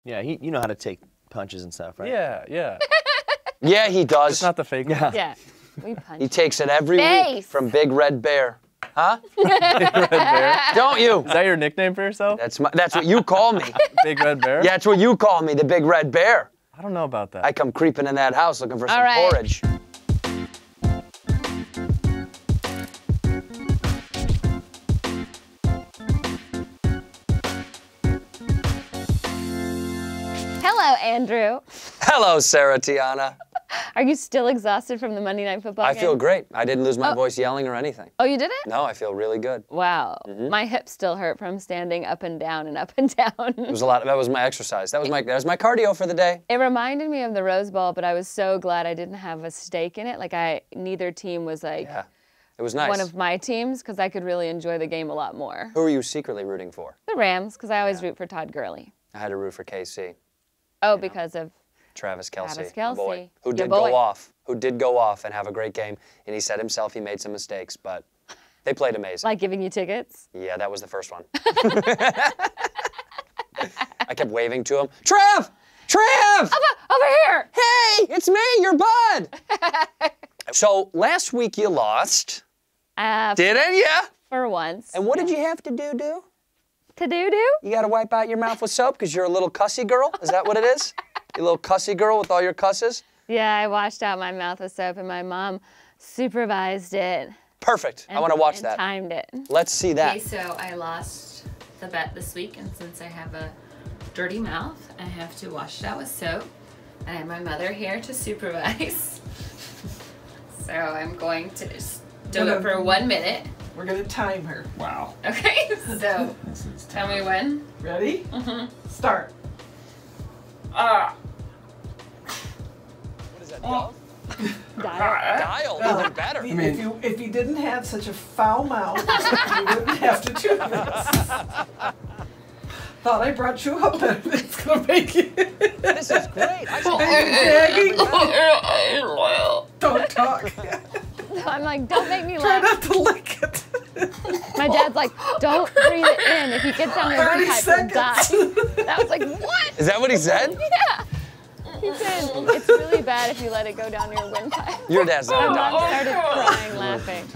Yeah, you know how to take punches and stuff, right? Yeah, yeah. Yeah, he does. It's not the fake one. Yeah. We punch. He takes it every week from Big Red Bear. Huh? Big Red Bear? Don't you? Is that your nickname for yourself? That's what you call me. Big Red Bear? Yeah, that's what you call me, the Big Red Bear. I don't know about that. I come creeping in that house looking for some porridge. Hello, Andrew. Hello, Sarah Tiana. Are you still exhausted from the Monday Night Football game? I feel great. I didn't lose my voice yelling or anything. Oh, you didn't? No, I feel really good. Wow. My hips still hurt from standing up and down and up and down. It was a lot. That was my exercise. That was my cardio for the day. It reminded me of the Rose Bowl, but I was so glad I didn't have a stake in it. Like neither team was like it was nice. one of my teams because I could really enjoy the game a lot more. Who were you secretly rooting for? The Rams, because I always root for Todd Gurley. I had to root for KC. Oh, because of Travis Kelce. Travis Kelce. Boy, who did go off. Who did go off and have a great game. And he said himself he made some mistakes, but they played amazing. Like giving you tickets? Yeah, that was the first one. I kept waving to him. Trev! Trev! Over here! Hey, it's me, your bud! So last week you lost. Didn't you? For once. And what did you have to do? To do? You got to wipe out your mouth with soap because you're a little cussy girl? Is that what it is? You little cussy girl with all your cusses? Yeah, I washed out my mouth with soap and my mom supervised it. Perfect. I want to watch that. Timed it. Let's see that. Okay, so I lost the bet this week, and since I have a dirty mouth, I have to wash it out with soap. And I have my mother here to supervise. So I'm going to just do it for 1 minute. We're going to time her. Wow. Okay, so tell me when. Ready? Start. What is that, Dial. Dial, even better. If you didn't have such a foul mouth, you wouldn't have to do this. Thought I brought you up and it's going to make you... This is great. Don't talk. I'm like, don't make me Try laugh. not to lick it. My dad's like, don't breathe it in. If you get down your 30 windpipe, you'll die. I was like, what? Is that what he said? Yeah. He said, it's really bad if you let it go down your windpipe. Your dad's not a My mom doctor. started crying, laughing.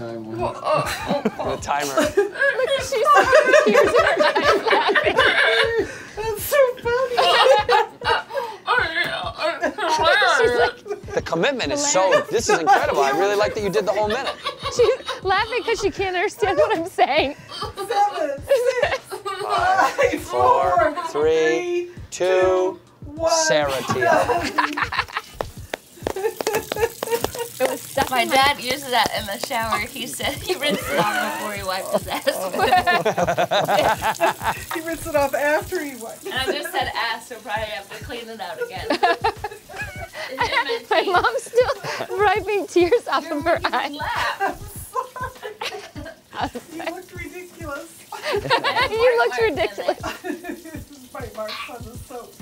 The timer. Look, she's like, tears in her eyes laughing. That's so funny. She's like, The commitment is so, this is incredible. I really like that you did the whole minute. she's laughing because she can't understand what I'm saying. 7, 6, 5, 4, 3, 2, 1. Sarah Tiana. It was stuck My in dad uses that in the shower. He said he rinsed it off before he wiped his ass. He rinsed it off after he wiped. And I just said ass, so probably have to clean it out again. My mom's still wiping tears off of her eyes. You looked ridiculous. You looked ridiculous. Bite marks on the soap.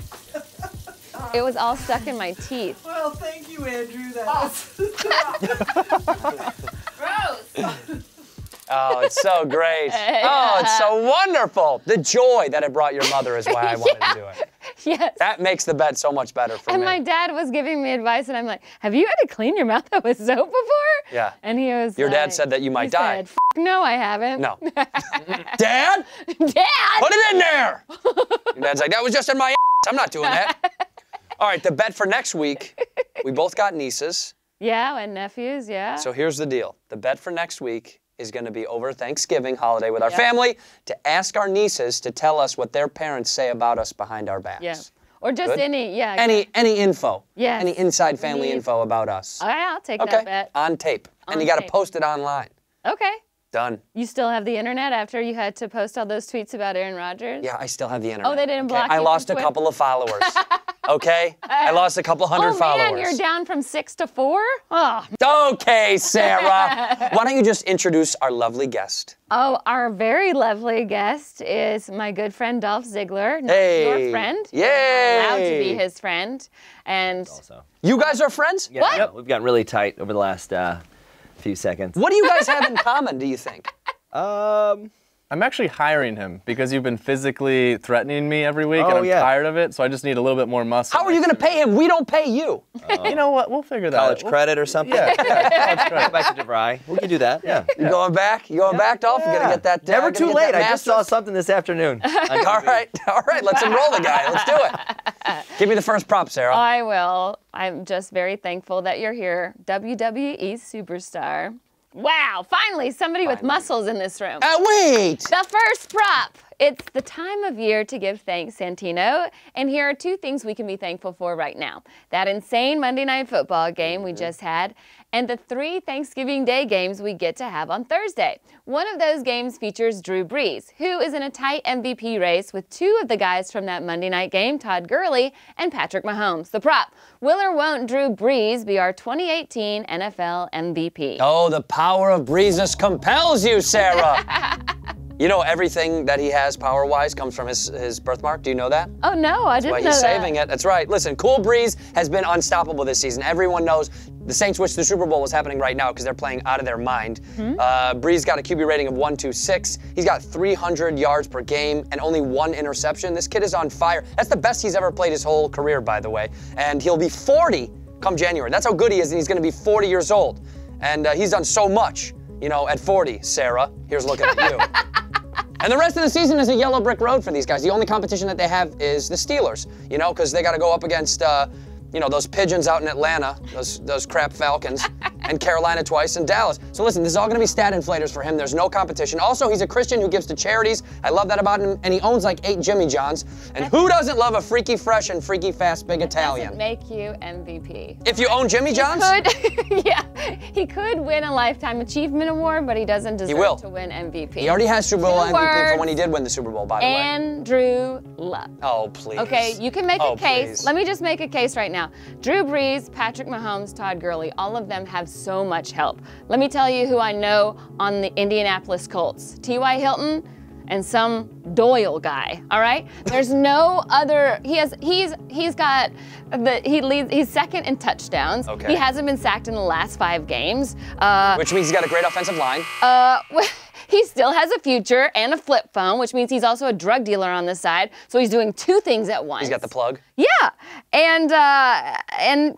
It was all stuck in my teeth. Well, thank you, Andrew. That Gross. Oh, it's so great. Oh, it's so wonderful. The joy that it brought your mother is why I wanted to do it. Yes. That makes the bet so much better for me. And my dad was giving me advice, and I'm like, have you had to clean your mouth out with soap before? Yeah. And he was Your like, dad said that you might die. Said, no, I haven't. No. Dad? Dad! Put it in there! Your dad's like, that was just in my ass. I'm not doing that. All right, the bet for next week, we both got nieces. Yeah, and nephews, yeah. So here's the deal. The bet for next week is going to be over Thanksgiving holiday with our family to ask our nieces to tell us what their parents say about us behind our backs. Yeah. Or just any info. Yes. Any inside family info about us. All right, I'll take that bet. On tape. On and you got to tape. post it online. Okay. Done. You still have the internet after you had to post all those tweets about Aaron Rodgers? Yeah, I still have the internet. Oh, they didn't block you I from lost a Twitter? couple of followers. Okay? I lost a couple hundred followers. Oh, man, you're down from 6 to 4? Oh. Okay, Sarah. Why don't you just introduce our lovely guest? Oh, our very lovely guest is my good friend Dolph Ziggler. Hey. Your friend. Yay. You're allowed to be his friend. And Also. You guys are friends? Yeah, What? yeah, we've gotten really tight over the last few seconds. What do you guys have in common, do you think? I I'm actually hiring him because you've been physically threatening me every week, and I'm tired of it. So I just need a little bit more muscle. How are you going to pay him? We don't pay you. You know what? We'll figure that out. College credit or something? Yeah, college credit. Back to DeVry. We can do that. Yeah. You going back? You going back, Dolph? You got to get that. Never too get late. that I just saw something this afternoon. All right. Let's enroll the guy. Let's do it. Give me the first prop, Sarah. I will. I'm just very thankful that you're here. WWE Superstar. Wow, finally somebody with muscles in this room. Wait! The first prop. It's the time of year to give thanks, Santino. And here are 2 things we can be thankful for right now. That insane Monday Night Football game we just had, and the 3 Thanksgiving Day games we get to have on Thursday. One of those games features Drew Brees, who is in a tight MVP race with 2 of the guys from that Monday night game, Todd Gurley and Patrick Mahomes. The prop, will or won't Drew Brees be our 2018 NFL MVP? Oh, the power of Breezus compels you, Sarah. You know, everything that he has power-wise comes from his birthmark. Do you know that? Oh, no, I didn't know that. That's why he's saving it. That's right. Listen, Cool Breeze has been unstoppable this season. Everyone knows the Saints wish the Super Bowl was happening right now because they're playing out of their mind. Breeze got a QB rating of 126. He's got 300 yards per game and only 1 interception. This kid is on fire. That's the best he's ever played his whole career, by the way. And he'll be 40 come January. That's how good he is, and he's going to be 40 years old. And he's done so much, you know, at 40, Sarah. Here's looking at you. And the rest of the season is a yellow brick road for these guys. The only competition that they have is the Steelers, you know, because they got to go up against, you know, those pigeons out in Atlanta, those crap Falcons, and Carolina twice, and Dallas. So listen, this is all going to be stat inflators for him. There's no competition. Also, he's a Christian who gives to charities. I love that about him. And he owns like 8 Jimmy Johns. And who doesn't love a freaky fresh and freaky fast big Italian? Doesn't make you MVP. If you own Jimmy Johns? He could win a Lifetime Achievement Award, but he doesn't deserve to win MVP. He already has Super Bowl MVP from when he did win the Super Bowl, by the way. Andrew Luck. Oh, please. Okay, you can make a case. Please. Let me just make a case right now. Drew Brees, Patrick Mahomes, Todd Gurley, all of them have so much help. Let me tell you who I know on the Indianapolis Colts. T.Y. Hilton and some Doyle guy, all right? There's no other, he's second in touchdowns. Okay. He hasn't been sacked in the last 5 games. Which means he's got a great offensive line. He still has a future and a flip phone, which means he's also a drug dealer on the side. So he's doing 2 things at once. He's got the plug. Yeah, and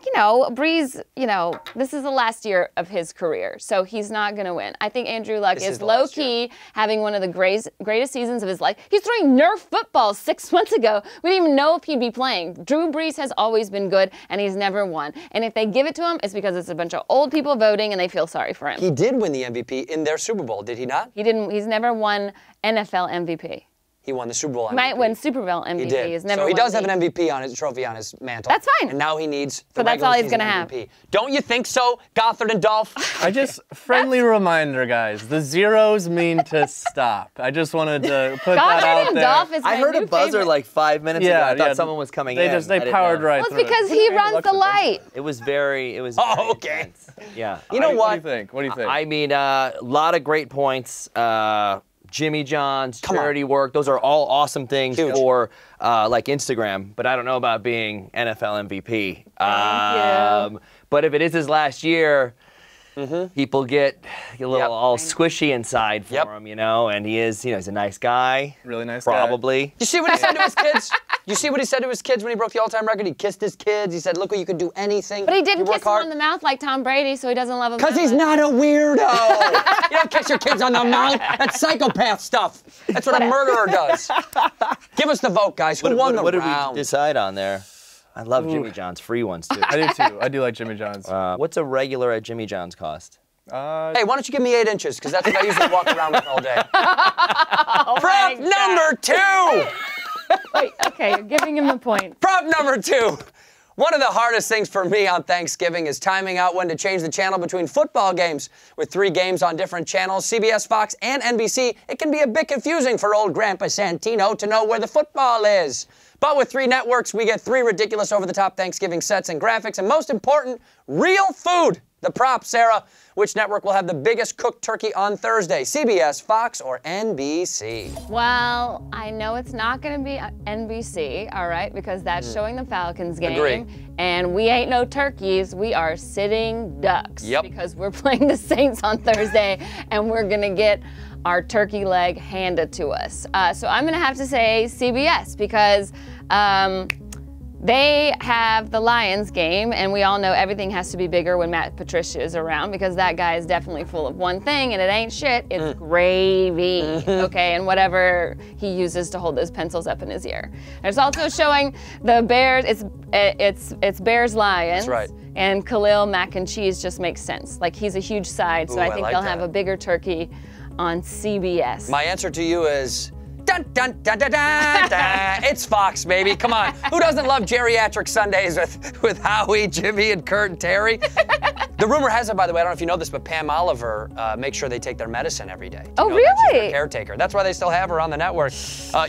you know, Brees, you know, this is the last year of his career, so he's not gonna win. I think Andrew Luck is low key having one of the greatest seasons of his life. He's throwing Nerf footballs 6 months ago. We didn't even know if he'd be playing. Drew Brees has always been good, and he's never won. And if they give it to him, it's because it's a bunch of old people voting, and they feel sorry for him. He did win the MVP in their Super Bowl, did he not? He didn't. He's never won NFL MVP. He won the Super Bowl MVP. He might win Super Bowl MVP. He did. He's never so he won does have an MVP on his trophy on his mantle. That's fine. And now he needs the So that's all he's regular gonna season MVP. Don't you think so, Gothard and Dolph? I just, friendly reminder, guys, the zeros mean to stop. I just wanted to put that out and there. Dolph is my I heard a new buzzer favorite. like 5 minutes ago. I thought someone was coming in. They powered right Well, through it's because he runs the light. It was very Oh, okay. intense. Yeah. You know What do you think? What do you think? I mean, a lot of great points. Jimmy John's, charity work, those are all awesome things for like Instagram, but I don't know about being NFL MVP. But if it is his last year, people get a little all squishy inside for him, you know, and he is, you know, he's a nice guy. Really nice probably. guy. You see what he said to his kids? You see what he said to his kids when he broke the all-time record? He kissed his kids. He said, look, you could do anything. But he didn't You work kiss him hard. on the mouth like Tom Brady, so he doesn't love him. Because he's not a weirdo. You don't kiss your kids on the mouth. That's psychopath stuff. That's what a murderer does. Give us the vote, guys. Who won the What did round? we decide on there? I love Jimmy John's free ones, too. I do, too. I do like Jimmy John's. What's a regular at Jimmy John's cost? Hey, why don't you give me 8 inches? Because that's what I usually walk around with all day. Prop number 2. Wait, okay, you're giving him the point. Prop number 2. One of the hardest things for me on Thanksgiving is timing out when to change the channel between football games. With 3 games on different channels, CBS, Fox, and NBC, it can be a bit confusing for old Grandpa Santino to know where the football is. But with 3 networks, we get 3 ridiculous over-the-top Thanksgiving sets and graphics, and most important, real food. The prop, Sarah. Which network will have the biggest cooked turkey on Thursday? CBS, Fox, or NBC? Well, I know it's not going to be NBC, all right, because that's showing the Falcons game. Agree. And we ain't no turkeys. We are sitting ducks. Yep. Because we're playing the Saints on Thursday, and we're going to get our turkey leg handed to us. So I'm going to have to say CBS because they have the Lions game, and we all know everything has to be bigger when Matt Patricia is around because that guy is definitely full of one thing, and it ain't shit, it's gravy, okay, and whatever he uses to hold those pencils up in his ear. It's also showing the Bears, it's Bears-Lions. That's right. And Khalil mac and cheese just makes sense. Like, he's a huge side, so Ooh, I think like they'll that. have a bigger turkey on CBS. My answer to you is dun dun dun dun dun dun. It's Fox, baby. Come on. Who doesn't love geriatric Sundays with Howie, Jimmy, and Kurt and Terry? The rumor has it, by the way, I don't know if you know this, but Pam Oliver makes sure they take their medicine every day. Oh, You know that? She's really? their caretaker. That's why they still have her on the network.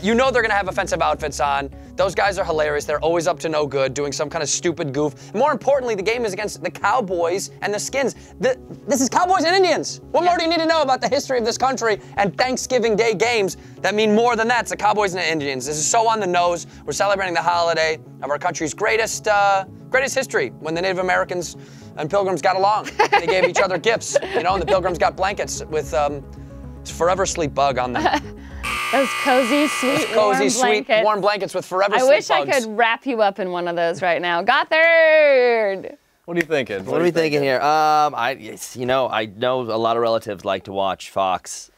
You know they're going to have offensive outfits on. Those guys are hilarious. They're always up to no good, doing some kind of stupid goof. More importantly, the game is against the Cowboys and the Skins. This is Cowboys and Indians. What more do you need to know about the history of this country and Thanksgiving Day games that mean more than that? It's the Cowboys and the Indians. This is so on the nose. We're celebrating the holiday of our country's greatest history, when the Native Americans and Pilgrims got along. They gave each other gifts, you know, and the Pilgrims got blankets with Forever Sleep Bug on them. Those cozy, sweet, warm blankets with Forever I Sleep wish Bugs. I could wrap you up in one of those right now. Gothard! What are you thinking? What are we thinking here? I know a lot of relatives like to watch Fox,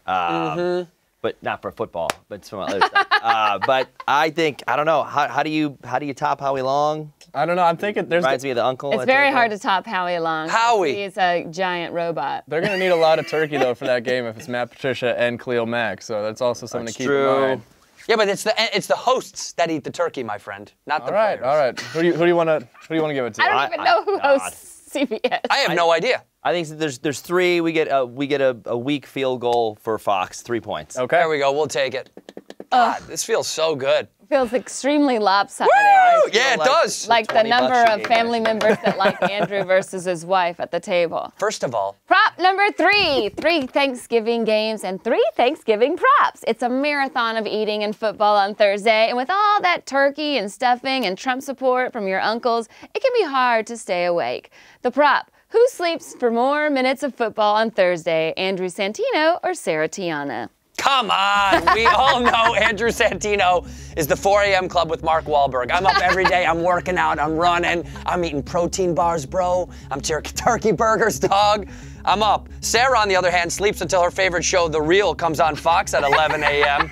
but not for football, but some other stuff. But I don't know. How do you top Howie Long? I don't know. I'm thinking there's. Reminds me of the uncle. It's very hard to top Howie Long. Howie. He's a giant robot. They're gonna need a lot of turkey though for that game if it's Matt Patricia and Khalil Mack. So that's also something That's to keep true. in mind. Yeah, but it's the hosts that eat the turkey, my friend, not the players. All right. Who do you want to give it to? I don't even know who hosts CBS. I have no idea. I think there's three. We get a weak field goal for Fox, 3 points. Okay. There we go. We'll take it. God, this feels so good. Feels extremely lopsided. Woo! Yeah, it does. Like the 20 bucks number you of gave family us. members that like Andrew versus his wife at the table. First of all, Prop number 3, 3 Thanksgiving games and 3 Thanksgiving props. It's a marathon of eating and football on Thursday, and with all that turkey and stuffing and Trump support from your uncles, it can be hard to stay awake. The prop, who sleeps for more minutes of football on Thursday, Andrew Santino or Sarah Tiana? come on. We all know Andrew Santino is the 4 a.m. club with Mark Wahlberg. I'm up every day. I'm working out. I'm running. I'm eating protein bars, bro. I'm turkey burgers, dog. I'm up. Sarah, on the other hand, sleeps until her favorite show, The Real, comes on Fox at 11 a.m.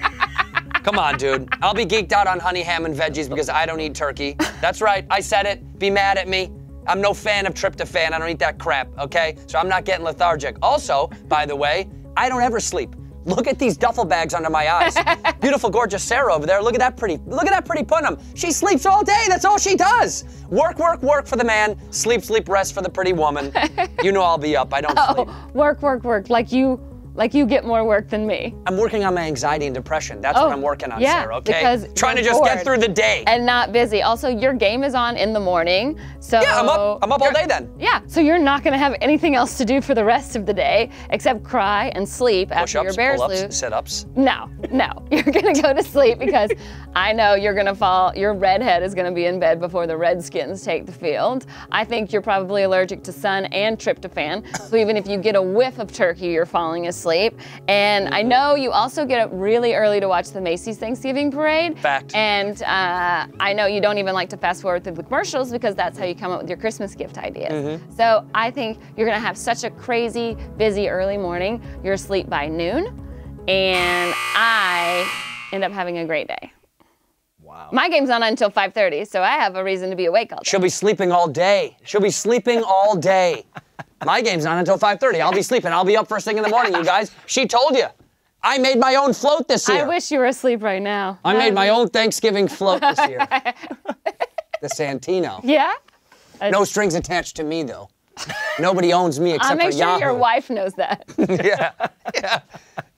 Come on, dude. I'll be geeked out on honey, ham, and veggies because I don't eat turkey. That's right. I said it. Be mad at me. I'm no fan of tryptophan. I don't eat that crap, okay? So I'm not getting lethargic. Also, by the way, I don't ever sleep. Look at these duffel bags under my eyes. Beautiful, gorgeous Sarah over there. Look at that pretty punum. She sleeps all day. That's all she does. Work, work, work for the man. Sleep, sleep, rest for the pretty woman. You know I'll be up. I don't sleep. Work, work, work. Like you get more work than me. I'm working on my anxiety and depression. That's what I'm working on, yeah, Sarah, okay? Because trying to you're just get bored through the day. and not busy. Also, your game is on in the morning, so Yeah, I'm up all day then. Yeah, so you're not gonna have anything else to do for the rest of the day except cry and sleep after your Push-ups, Bears pull-ups, lose. sit-ups. No, you're gonna go to sleep because I know you're gonna fall. Your redhead is gonna be in bed before the Redskins take the field. I think you're probably allergic to sun and tryptophan, so even if you get a whiff of turkey, you're falling asleep. And I know you also get up really early to watch the Macy's Thanksgiving Parade. Fact. And I know you don't even like to fast forward through the commercials because that's how you come up with your Christmas gift ideas. So I think you're gonna have such a crazy, busy early morning. You're asleep by noon, and I end up having a great day. Wow. My game's not on until 5:30, so I have a reason to be awake all day. She'll be sleeping all day. She'll be sleeping all day. My game's not until 5:30. I'll be sleeping. I'll be up first thing in the morning, you guys. She told you. I made my own float this year. I wish you were asleep right now. I made my own Thanksgiving float this year. The Santino. Yeah? No strings attached to me, though. Nobody owns me except I'll make for sure Yahoo. your wife knows that.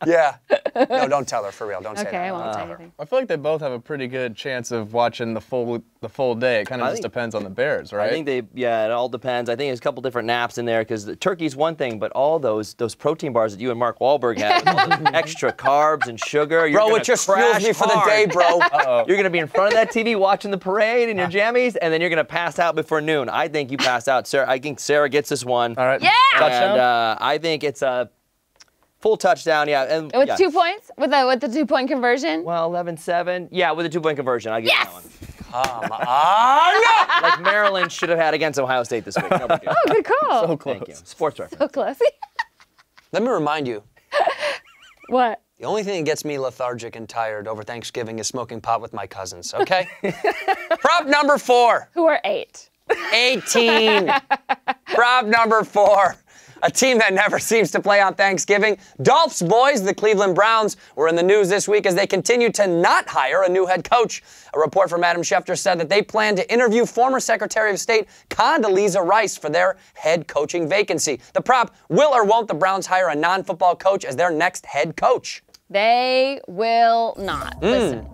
Yeah. No, don't tell her, for real. Don't say that. Okay, I won't say anything. I feel like they both have a pretty good chance of watching the full day. It kind of just depends on the Bears, right? I think it all depends. I think there's a couple different naps in there because the turkey's one thing, but all those protein bars that you and Mark Wahlberg have, with all those extra carbs and sugar, Bro, it just fuels me for the day, bro. You're going to be in front of that TV watching the parade in your jammies, and then you're going to pass out before noon. I think you pass out. Sarah, I think Sarah gets this one. All right. Yeah! And I think it's a full touchdown, yeah. And, With 2 points? With the 2-point conversion? Well, 11-7. Yeah, with a 2-point conversion. I'll give you that one. Come on! Like Maryland should have had against Ohio State this week. No big deal. Oh, good call. So close. Thank you. Sports reference. So close. Let me remind you, What? the only thing that gets me lethargic and tired over Thanksgiving is smoking pot with my cousins, okay? Prop number 4. Who are 8? 18. Prop number 4. A team that never seems to play on Thanksgiving. Dolph's boys, the Cleveland Browns, were in the news this week as they continue to not hire a new head coach. A report from Adam Schefter said that they plan to interview former Secretary of State Condeleezza Rice for their head coaching vacancy. The prop, will or won't the Browns hire a non-football coach as their next head coach? They will not. Listen.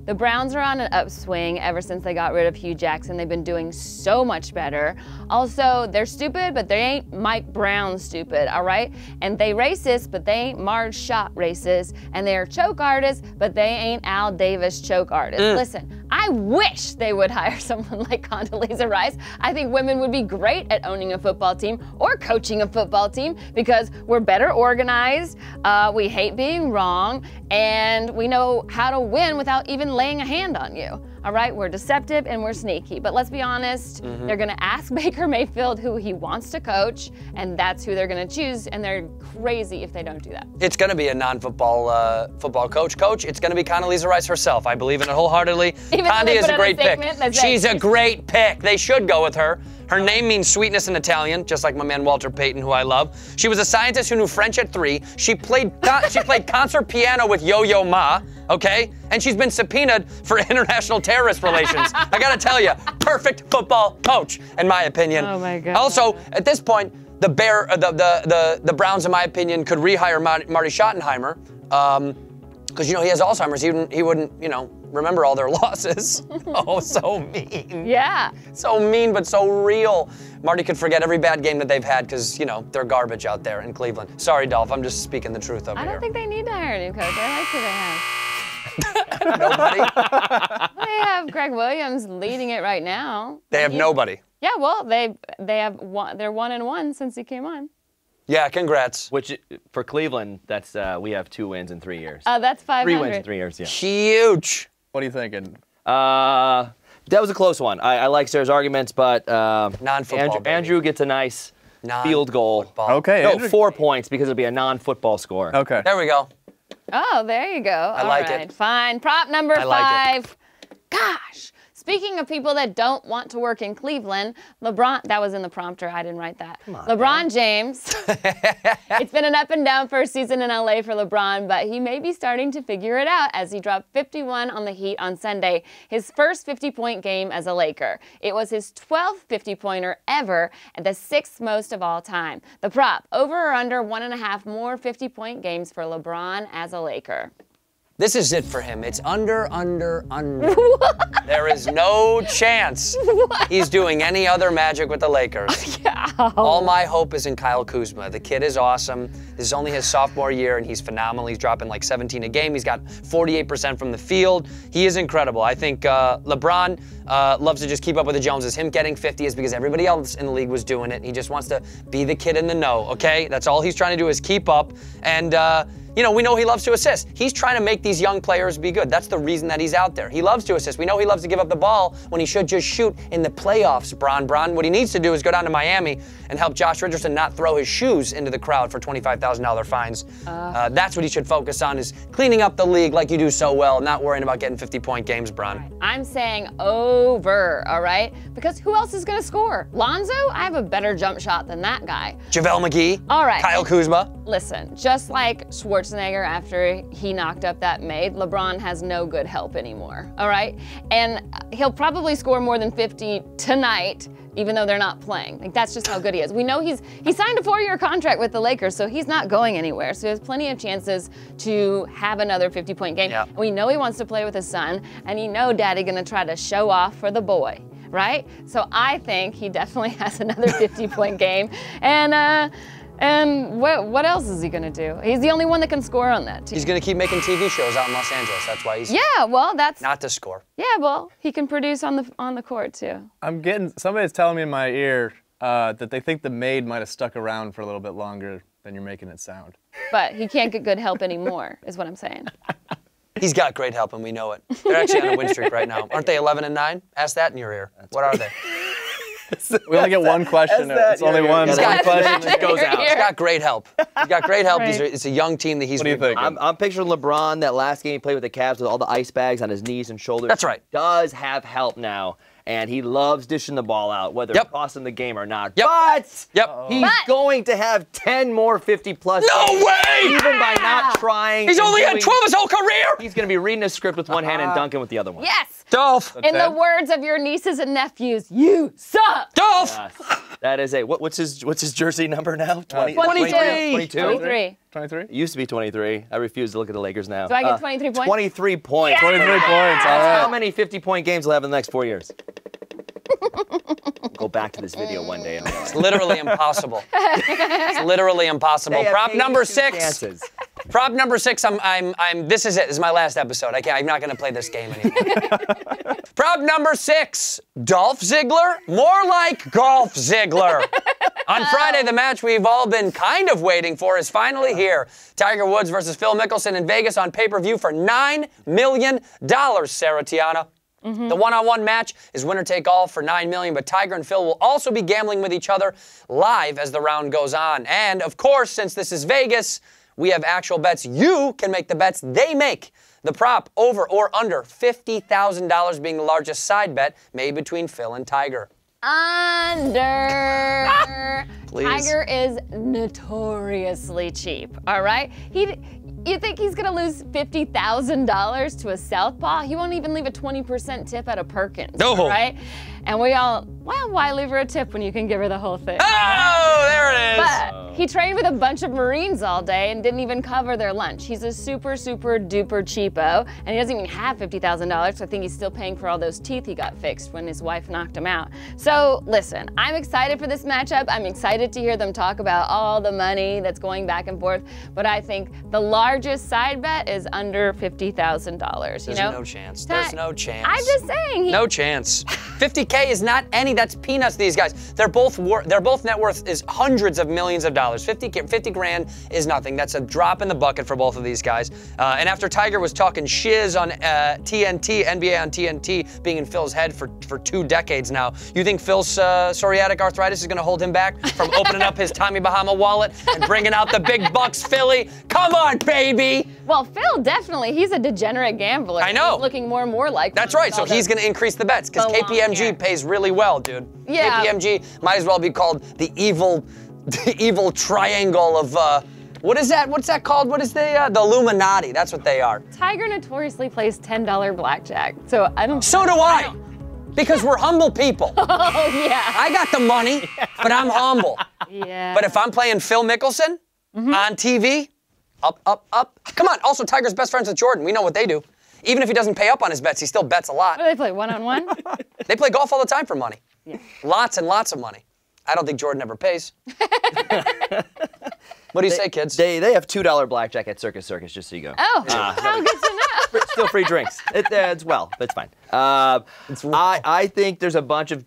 The Browns are on an upswing ever since they got rid of Hugh Jackson. They've been doing so much better. Also, they're stupid, but they ain't Mike Brown stupid, all right? And they racist, but they ain't Marge Schott racist. And they're choke artists, but they ain't Al Davis choke artists. Listen, I wish they would hire someone like Condeleezza Rice. I think women would be great at owning a football team or coaching a football team because we're better organized, we hate being wrong, and we know how to win without even laying a hand on you. All right, we're deceptive and we're sneaky, but let's be honest, they're gonna ask Baker Mayfield who he wants to coach, and that's who they're gonna choose, and they're crazy if they don't do that. It's going to be a non-football football coach. It's going to be Condeleezza Rice herself. I believe in it wholeheartedly. Condi is a great pick. She's a great pick. They should go with her. Her name means sweetness in Italian, just like my man Walter Payton, who I love. She was a scientist who knew French at 3. She played concert piano with Yo-Yo Ma, okay? And she's been subpoenaed for international terrorist relations. I gotta tell you, perfect football coach, in my opinion. Oh my God. Also, at this point, the Browns, in my opinion, could rehire Marty Schottenheimer, because he has Alzheimer's. He wouldn't, remember all their losses. Oh, so mean. Yeah. So mean, but so real. Marty could forget every bad game that they've had because, they're garbage out there in Cleveland. Sorry, Dolph, I'm just speaking the truth over here. I don't think they need to hire a new coach. I like who they have. Nobody? They have Greg Williams leading it right now. They have nobody. Yeah, well, they're 1-1 since he came on. Yeah, congrats. Which, for Cleveland, that's we have 2 wins in 3 years. That's 500. 3 wins in 3 years, yeah. Huge. What are you thinking? That was a close one. I like Sarah's arguments, but Non-football, Andrew gets a nice field goal. Okay. No, Andrew- 4 points because it'll be a non-football score. Okay. There we go. Oh, there you go. I like it. Fine. Prop number I like 5. Gosh. Speaking of people that don't want to work in Cleveland, that was in the prompter, I didn't write that. LeBron James. It's been an up and down first season in LA for LeBron, but he may be starting to figure it out as he dropped 51 on the Heat on Sunday, his first 50-point game as a Laker. It was his 12th 50-pointer ever and the 6th most of all time. The prop, over or under 1.5 more 50-point games for LeBron as a Laker. This is it for him. It's under. There is no chance he's doing any other magic with the Lakers. All my hope is in Kyle Kuzma. The kid is awesome. This is only his sophomore year, and he's phenomenal. He's dropping like 17 a game. He's got 48% from the field. He is incredible. I think LeBron loves to just keep up with the Joneses. Him getting 50 is because everybody else in the league was doing it. He just wants to be the kid in the know, okay? That's all he's trying to do is keep up. And, we know he loves to assist. He's trying to make these young players be good. That's the reason that he's out there. He loves to assist. We know he loves to give up the ball when he should just shoot in the playoffs, Bron. What he needs to do is go down to Miami and help Josh Richardson not throw his shoes into the crowd for $25,000 fines. That's what he should focus on, is cleaning up the league like you do so well, not worrying about getting 50-point games, Bron. Right. I'm saying over, all right? Because who else is going to score? Lonzo? I have a better jump shot than that guy. JaVale McGee. All right. Kyle Kuzma. listen, just like Schwarzenegger after he knocked up that maid, LeBron has no good help anymore, all right? And he'll probably score more than 50 tonight, even though they're not playing. Like, that's just how good he is. We know he signed a 4-year contract with the Lakers, so he's not going anywhere. So he has plenty of chances to have another 50-point game. Yep. And we know he wants to play with his son, and you know Daddy gonna try to show off for the boy, right? So I think he definitely has another 50-point game. And what else is he gonna do? He's the only one that can score on that team. He's going to keep making TV shows out in Los Angeles. That's why he's not to score. Yeah, well, he can produce on the court too. Somebody's telling me in my ear that they think the maid might have stuck around for a little bit longer than you're making it sound. But he can't get good help anymore, is what I'm saying. He's got great help, and we know it. They're actually on a win streak right now. Aren't they 11-9? Ask that in your ear. What are they? We only get one question. It's only one question. Just goes out. He's got great help. He's got great help. Right. It's a young team that he's. What do you think? I'm picturing LeBron, that last game he played with the Cavs with all the ice bags on his knees and shoulders. That's right. Does have help now, and he loves dishing the ball out, whether it costs him the game or not. Yep. But he's going to have 10 more 50-plus No games, way! even by not trying. He's and only had doing- 12 his whole career. He's going to be reading a script with one hand and dunking with the other one. Yes! Dolph. In the words of your nieces and nephews, you suck! Dolph. Yes. That is what's his jersey number now? 22. 23. 23? It used to be 23. I refuse to look at the Lakers now. Do I get 23 points? 23 points. 23 points, all right. How many 50-point games will have in the next 4 years? Go back to this video one day. It's literally impossible. It's literally impossible. Prop number 6. Prop number 6. This is it. This is my last episode. I'm not going to play this game anymore. Prop number 6. Dolph Ziggler. More like Golf Ziggler. On Friday, the match we've all been kind of waiting for is finally here. Tiger Woods versus Phil Mickelson in Vegas on pay-per-view for $9 million, Sarah Tiana. The one-on-one match is winner-take-all for $9 million, but Tiger and Phil will also be gambling with each other live as the round goes on. And, of course, since this is Vegas, we have actual bets. You can make the bets they make. The prop, over or under $50,000 being the largest side bet made between Phil and Tiger. Under. Please. Tiger is notoriously cheap, all right? You think he's gonna lose $50,000 to a southpaw? He won't even leave a 20% tip at a Perkins, No. right? And we all, well, why leave her a tip when you can give her the whole thing? Oh, there it is. But he trained with a bunch of Marines all day and didn't even cover their lunch. He's a super, super duper cheapo, and he doesn't even have $50,000, so I think he's still paying for all those teeth he got fixed when his wife knocked him out. So listen, I'm excited for this matchup. I'm excited to hear them talk about all the money that's going back and forth, but I think the largest side bet is under $50,000. There's no chance. There's no chance. I'm just saying. No chance. 50K is not any. That's peanuts. These guys. Their both net worth is hundreds of millions of dollars. 50 grand is nothing. That's a drop in the bucket for both of these guys. And after Tiger was talking shiz on TNT, NBA on TNT, being in Phil's head for 2 decades now, you think Phil's psoriatic arthritis is going to hold him back from opening up his Tommy Bahama wallet and bringing out the big bucks, Philly? Come on, baby. Well, Phil definitely. He's a degenerate gambler. I know. He's looking more and more like. That's right. So he's going to increase the bets because KPMG pays really well, dude. Yeah. KPMG might as well be called the evil triangle of what is that? What's that called? What is the Illuminati? That's what they are. Tiger notoriously plays $10 blackjack, so I don't. So do I. Because we're humble people. Oh yeah. I got the money, but I'm humble. Yeah. But if I'm playing Phil Mickelson on TV, up. Come on. Also, Tiger's best friends with Jordan. We know what they do. Even if he doesn't pay up on his bets, he still bets a lot. What do they play, one-on-one? They play golf all the time for money. Yeah. Lots and lots of money. I don't think Jordan ever pays. What do you say, kids? They have $2 blackjack at Circus, just so you go. Oh, how good to know. Still free drinks. It's fine. I think there's a bunch of,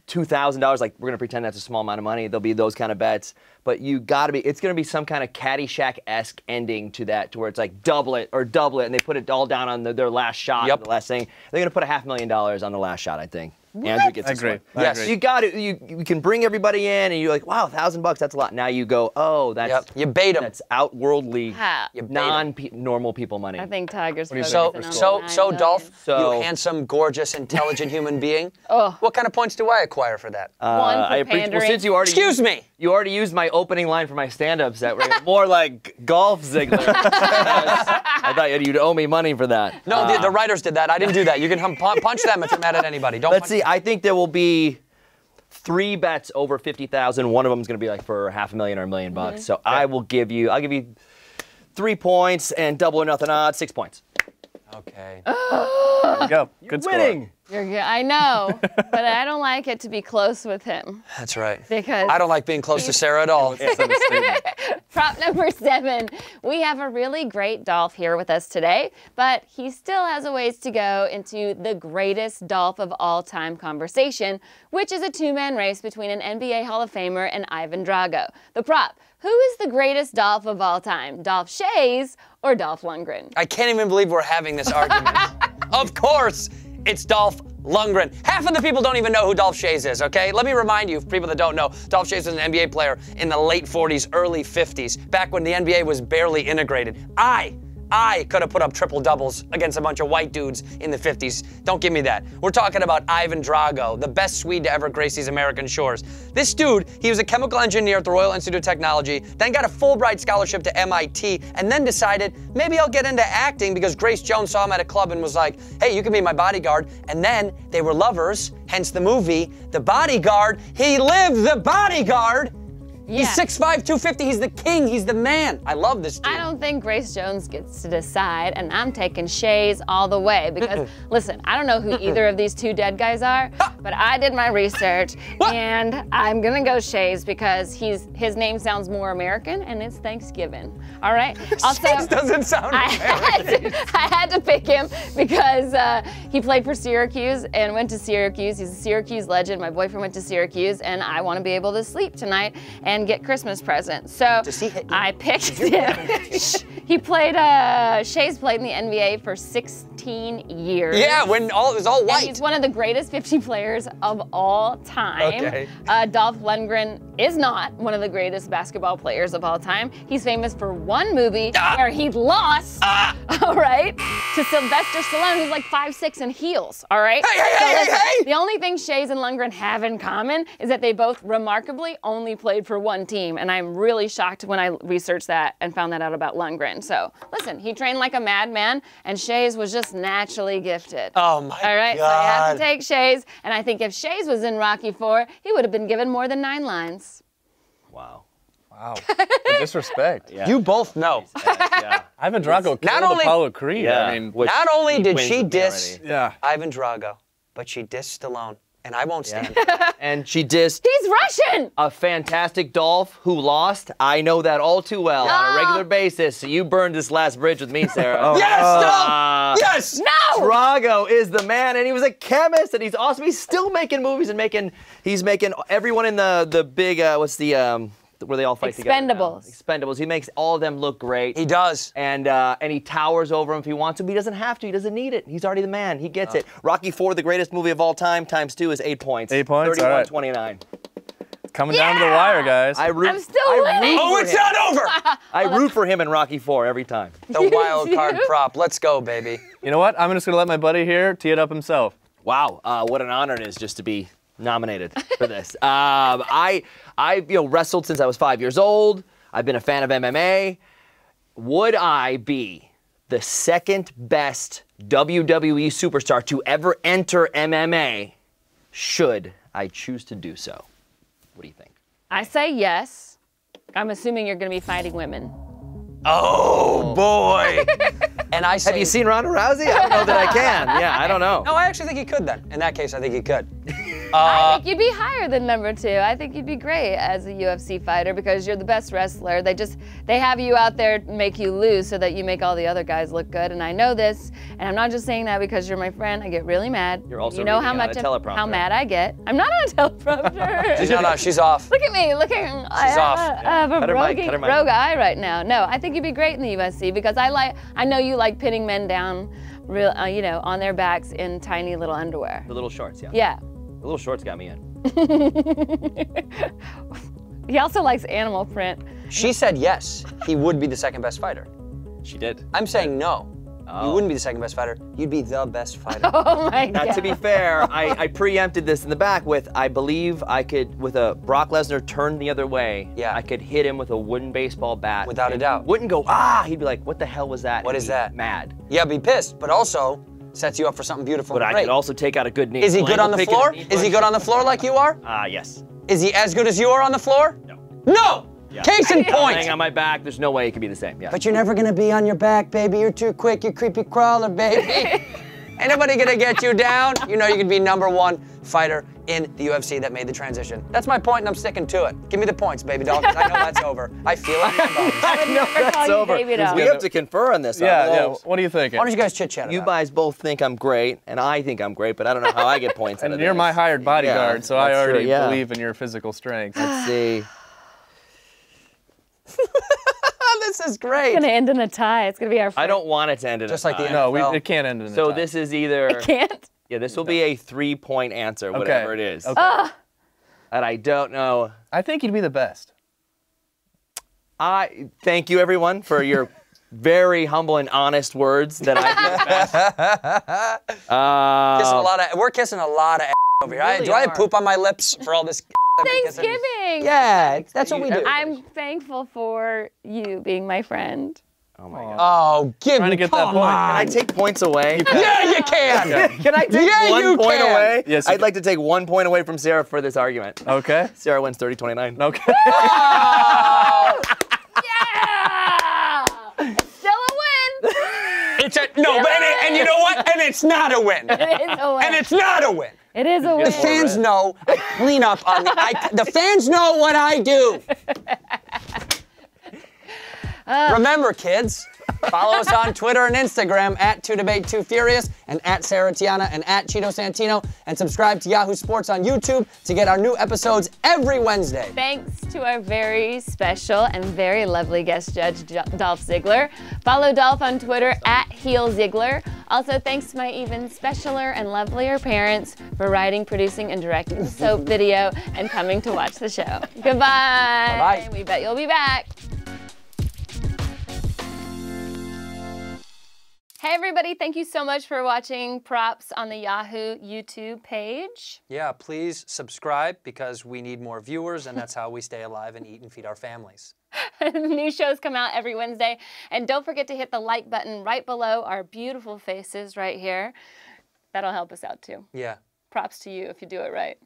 $2,000, like we're going to pretend that's a small amount of money. There'll be those kind of bets. But it's going to be some kind of Caddyshack-esque ending to that, to where it's like double it, and they put it all down on their last shot, the last thing. They're going to put $500,000 on the last shot, I think. Andrew gets I this agree. one. I Yes. agree. You got it. You can bring everybody in, and you're like, wow, $1,000, that's a lot. Now you go, oh, that's Yep. You bait him. that's outworldly, Ha. You bait 'em. non-normal people money. I think Tiger's do you So, think? so, Dolph, So- you handsome, gorgeous, intelligent human being. Oh. What kind of points do I acquire for that? One for I appreciate. Well, pandering. since you already Excuse me. You already used my opening line for my stand-up set. Where you're more like Golf Ziggler. I thought you'd owe me money for that. No, the writers did that. I didn't do that. You can punch them if you're mad at anybody. Don't. Let's punch see. I think there will be 3 bets over 50,000. One of them is going to be like for $500,000 or $1 million bucks. So I'll give you 3 points and double or nothing odds, 6 points. Okay. There we go. Good score. Winning. You're good. I know, but I don't like it to be close with him That's right. because I don't like being close to Sarah at all. It's a statement. prop number 7. We have a really great Dolph here with us today, but he still has a ways to go into the greatest Dolph of all time conversation, which is a 2-man race between an NBA Hall of Famer and Ivan Drago. The prop: who is the greatest Dolph of all time, Dolph Shays or Dolph Lundgren? I can't even believe we're having this argument. Of course, it's Dolph Lundgren. Half of the people don't even know who Dolph Shays is, okay? Let me remind you, for people that don't know, Dolph Shays was an NBA player in the late 40s, early 50s, back when the NBA was barely integrated. I could have put up triple doubles against a bunch of white dudes in the 50s. Don't give me that. We're talking about Ivan Drago, the best Swede to ever grace these American shores. This dude, he was a chemical engineer at the Royal Institute of Technology, then got a Fulbright scholarship to MIT, and then decided maybe I'll get into acting because Grace Jones saw him at a club and was like, hey, you can be my bodyguard. And then they were lovers, hence the movie, The Bodyguard. He lived The Bodyguard. Yeah. He's 6'5", 250. He's the king. He's the man. I love this dude. I don't think Grace Jones gets to decide, and I'm taking Shays all the way because, listen, I don't know who either of these 2 dead guys are, but I did my research, and I'm gonna go Shays because his name sounds more American, and it's Thanksgiving. All right. Also, Shays doesn't sound American. I had to pick him because he played for Syracuse and went to Syracuse. He's a Syracuse legend. My boyfriend went to Syracuse, and I want to be able to sleep tonight and get Christmas presents. So Does he hit you? I picked him. He played, Shays played in the NBA for 16 years. Yeah, when it was all And white. he's one of the greatest 50 players of all time. Okay. Dolph Lundgren is not one of the greatest basketball players of all time. He's famous for one movie where he lost, all right, to Sylvester Stallone, who's like 5'6" and heels, all right? Hey! The only thing Shays and Lundgren have in common is that they both remarkably only played for one team, and I'm really shocked when I researched that and found that out about Lundgren. So, listen, he trained like a madman, and Shays was just naturally gifted. Oh my All right, so I have God. to take Shays, and I think if Shays was in Rocky IV, he would have been given more than 9 lines. Wow. Wow. The disrespect. Yeah. You both know. Yeah. Ivan Drago Not killed only- Apollo Creed. Yeah. I mean, Which Not only he did wins she with me diss already. yeah. Ivan Drago, but she dissed Stallone, and I won't stand. And she dissed He's Russian! a fantastic Dolph who lost. I know that all too well on a regular basis. So you burned this last bridge with me, Sarah. Yes, Uh, Dolph! Yes! No! Drago is the man, and he was a chemist, and he's awesome. He's still making movies and he's making everyone in the big where they all fight together. Expendables. Expendables. He makes all of them look great. He does. And he towers over him if he wants to, but he doesn't have to. He doesn't need it. He's already the man. He gets it. Rocky IV, the greatest movie of all time, times 2 is 8 points. 8 points? All right. 31-29. Coming down to the wire, guys. I'm I'm still winning. Oh, it's not over! I root for him in Rocky IV every time. The wild card prop. Let's go, baby. You know what? I'm just going to let my buddy here tee it up himself. Wow, what an honor it is just to be nominated for this. I wrestled since I was 5 years old. I've been a fan of MMA. Would I be the second best WWE superstar to ever enter MMA should I choose to do so? What do you think? I say yes. I'm assuming you're going to be fighting women. Oh, boy. And I say... Have you seen Ronda Rousey? I don't know that I can. Yeah, I don't know. No, I actually think he could then. In that case, I think he could. I think you'd be higher than number 2. I think you'd be great as a UFC fighter because you're the best wrestler. They have you out there to make you lose so that you make all the other guys look good. And I know this, and I'm not just saying that because you're my friend. I get really mad. You're also you know how reading out much a teleprompter. how mad I get. I'm not on a teleprompter. No, she's off. Look at me, I off. have a Cut her mic, cut her mic. rogue eye right now. No, I think you'd be great in the UFC because I know you like pinning men down, on their backs in tiny little underwear. The little shorts, yeah. Yeah. The little shorts got me in. He also likes animal print. She said yes, he would be the second best fighter. She did. I'm saying no. Oh. You wouldn't be the second best fighter. You'd be the best fighter. Oh my God. Now, to be fair, I preempted this in the back with, I believe I could, with a Brock Lesnar turned the other way, Yeah. I could hit him with a wooden baseball bat. Without a and doubt. Wouldn't go, ah! He'd be like, what the hell was that? What And is he'd that? be Mad. Yeah, be pissed, but also sets you up for something beautiful But and I great. could also take out a good knee. Is he good on the Pick a floor? knee Is he good on the floor like you are? Yes. Is he as good as you are on the floor? No. No! Yeah. Case in point! Laying on my back, there's no way it could be the same. Yeah. But you're never gonna be on your back, baby. You're too quick, you creepy crawler, baby. Ain't nobody gonna get you down. You know you could be #1 fighter in the UFC that made the transition. That's my point and I'm sticking to it. Give me the points, baby doll, 'cause I know that's over. I feel it in my bones. I would never call you over. baby doll. We have to confer on this. Yeah. What are you thinking? Why don't you guys chit-chat You about it? guys both think I'm great, and I think I'm great, but I don't know how I get points out And of you're this. my hired bodyguard, Yeah, so I that's true, already yeah. believe in your physical strength. Let's see. This is great. It's gonna end in a tie. It's gonna be our. I don't want it to end in Just a like the tie. end. No, Well, it can't end in a So tie. this is either. I can't. Yeah, this will be a 3-point answer, whatever it is. Okay. And I don't know. I think you'd be the best. I thank you everyone for your very humble and honest words that I do best. We're kissing a lot of over here. really Do I have are. poop on my lips for all this? Thanksgiving. Yeah, that's what we do. I'm thankful for you being my friend. Oh my God. Oh, give Trying me, to get that come point. Can I on. take points away? Yeah, you can. Can I take Yeah, you 1 point can. away? Yes, you I'd like to take 1 point away from Sarah for this argument. Okay. Sarah wins 30-29. Okay. Yeah! Still a win. It's a no, but and you know what? And it's not a win. It is a win. And it's not a win. It is a win. The fans know I clean up on the fans know what I do. Remember, kids, follow us on Twitter and Instagram at 2Debate2Furious and at Sarah Tiana and at Cheeto Santino, and subscribe to Yahoo Sports on YouTube to get our new episodes every Wednesday. Thanks to our very special and very lovely guest judge, Dolph Ziggler. Follow Dolph on Twitter at HeelZiggler. Also, thanks to my even specialer and lovelier parents for writing, producing, and directing the soap video and coming to watch the show. Goodbye. Bye-bye. We bet you'll be back. Hey everybody, thank you so much for watching Props on the Yahoo YouTube page. Yeah, please subscribe because we need more viewers, and that's how we stay alive and eat and feed our families. New shows come out every Wednesday. And don't forget to hit the like button right below our beautiful faces right here. That'll help us out too. Yeah. Props to you if you do it right.